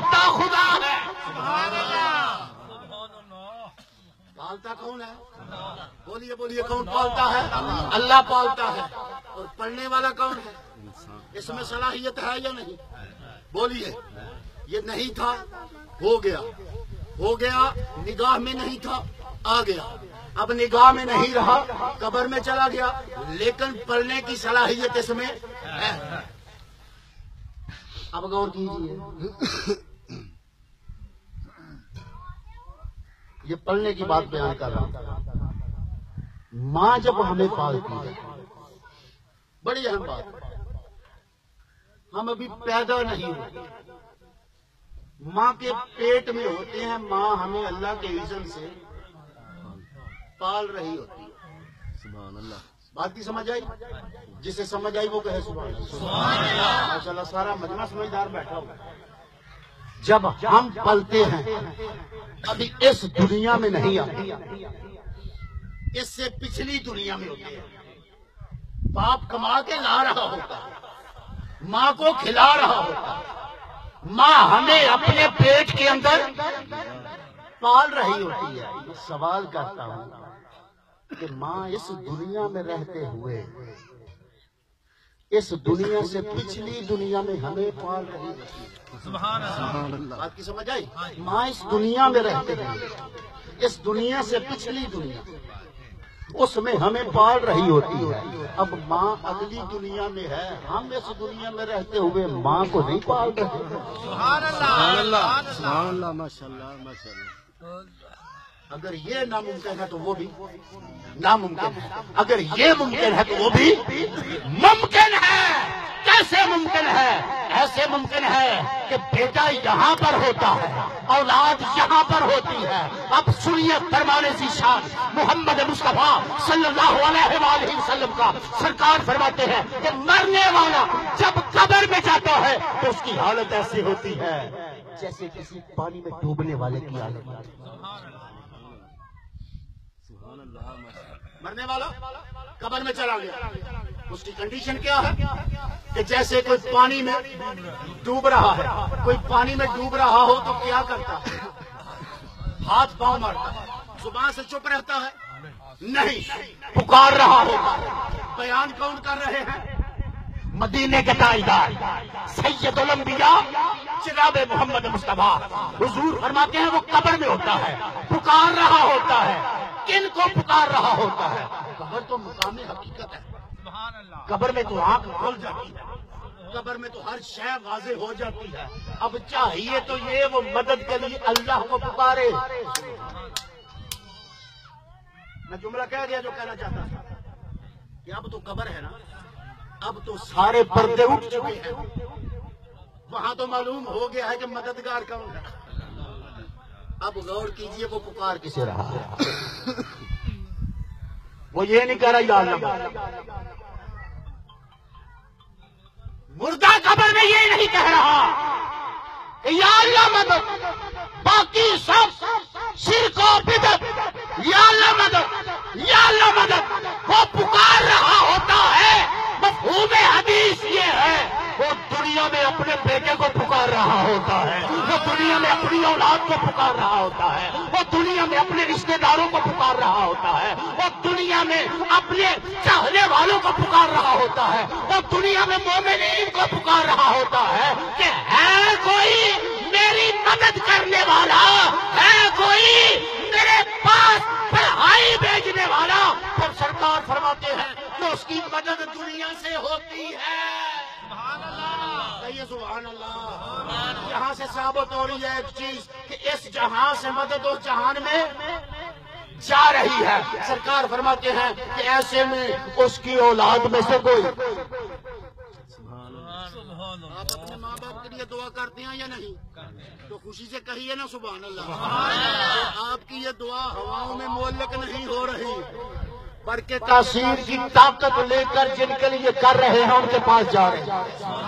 پالتا خدا ہے۔ پالتا کون ہے؟ بولیے بولیے، کون پالتا ہے؟ اللہ پالتا ہے۔ اور پڑھنے والا کون ہے؟ اس میں صلاحیت ہے یا نہیں؟ بولیے۔ یہ نہیں تھا، ہو گیا، ہو گیا، نگاہ میں نہیں تھا، آ گیا، اب نگاہ میں نہیں رہا، قبر میں چلا گیا، لیکن پڑھنے کی صلاحیت اس میں ہے۔ اب غور کیجیے، یہ پڑھنے کی بات بیان کر رہا ہوں۔ ماں جب ہمیں پالتی ہے، بڑی اہم بات، ہم ابھی پیدا نہیں ہوتے، ماں کے پیٹ میں ہوتے ہیں، ماں ہمیں اللہ کے اذن سے پال رہی ہوتی ہے۔ سبحان اللہ۔ بات کی سمجھ آئی؟ جسے سمجھ آئی وہ کہے سبحان اللہ۔ ماشاء اللہ، سارا مجمع سمجھدار بیٹھا ہوا۔ جب ہم پلتے ہیں، ابھی اس دنیا میں نہیں آتے، اس سے پچھلی دنیا میں ہوتے ہیں۔ باپ کما کے لا رہا ہوتا ہے، ماں کو کھلا رہا ہوتا ہے، ماں ہمیں اپنے پیٹ کے اندر پال رہی ہوتی ہے۔ میں سوال کرتا ہوں کہ ماں اس دنیا میں رہتے ہوئے اس دنیا سے پچھلی دنیا میں ہمیں پال رہی ہوتی ہے۔ سبحان اللہ۔ بات کی سمجھ آئی؟ ماں اس دنیا میں رہتے ہوئے اس دنیا سے پچھلی دنیا اس میں ہمیں پال رہی ہوتی ہے۔ اب ماں اگلی دنیا میں ہے، ہم اس دنیا میں رہتے ہوئے ماں کو نہیں پال رہے۔ سبحان اللہ، سبحان اللہ، ماشاء اللہ، ماشاء اللہ۔ اگر یہ ناممکن ہے تو وہ بھی ناممکن ہے، اگر یہ ممکن ہے تو وہ بھی ممکن ہے۔ کیسے ممکن ہے؟ ایسے ممکن ہے کہ بیٹا یہاں پر ہوتا ہے، اولاد یہاں پر ہوتی ہے۔ اب سنیے فرمانے کی شان محمد مصطفیٰ صلی اللہ علیہ وآلہ وسلم کا، سرکار فرماتے ہیں کہ مرنے والا جب قبر میں جاتا ہے تو اس کی حالت ایسی ہوتی ہے جیسے کسی پانی میں ڈوبنے والے کی حالت۔ مرنے والا قبر میں چلا گیا، اس کی کنڈیشن کیا ہے کہ جیسے کوئی پانی میں ڈوب رہا ہے۔ کوئی پانی میں ڈوب رہا ہو تو کیا کرتا ہے؟ ہاتھ پاؤں مارتا ہے، زبان سے چپ رہتا ہے؟ نہیں، پکار رہا ہوتا ہے۔ بیان کون کر رہے ہیں؟ مدینے کے تاجدار سید الانبیاء جناب محمد مصطفیٰ حضور فرماتے ہیں وہ قبر میں ہوتا ہے، پکار رہا ہوتا ہے۔ کن کو پکار رہا ہوتا ہے؟ قبر تو مقام حقیقت ہے، قبر میں تو آنکھ کھل جاتی ہے، قبر میں تو ہر شے واضح ہو جاتی ہے۔ اب چاہیے تو یہ وہ مدد کے لیے اللہ کو پکارے۔ میں جملہ کہہ دیا جو کہنا چاہتا تھا کہ اب تو قبر ہے نا، اب تو سارے پردے اٹھ چکے ہیں، وہاں تو معلوم ہو گیا ہے کہ مددگار کون ہے۔ اب غور کیجئے وہ پکار کسے رہا ہے؟ وہ یہ نہیں کہہ رہا یا اللہ، مردہ قبر میں یہ نہیں کہہ رہا کہ یا اللہ مدد، باقی سب شرک و بدعت، یا اللہ مدد، یا اللہ مدد، وہ پکار رہا ہوتا ہے۔ مفہوم حدیث یہ ہے وہ دنیا میں اپنے بیٹے کو پکار رہا ہوتا ہے، وہ دنیا میں اپنی اولاد کو پکار رہا ہوتا ہے، وہ دنیا میں اپنے رشتہ داروں کو پکار رہا ہوتا ہے، وہ دنیا میں اپنے چاہنے والوں کو پکار رہا ہوتا ہے، وہ دنیا میں مومنین کو پکار رہا ہوتا ہے کہ ہے کوئی میری مدد کرنے والا، ہے کوئی میرے پاس پڑھائی بھیجنے والا۔ پھر سرکار فرماتے ہیں کہ اس کی مدد دنیا سے ہوتی ہے۔ کہیے سبحان اللہ۔ یہاں سے ثابت ہو رہی ہے ایک چیز کہ اس جہاں سے مدد اس جہان میں جا رہی ہے۔ سرکار فرماتے ہیں کہ ایسے میں اس کی اولاد میں سے کوئی، آپ اپنے ماں باپ کے لیے دعا کرتے ہیں یا نہیں؟ تو خوشی سے کہیے نا سبحان اللہ۔ آپ کی یہ دعا ہواؤں میں معلق نہیں ہو رہی، بلکہ تاثیر کی طاقت لے کر جن کے لیے کر رہے ہیں ان کے پاس جا رہے ہیں۔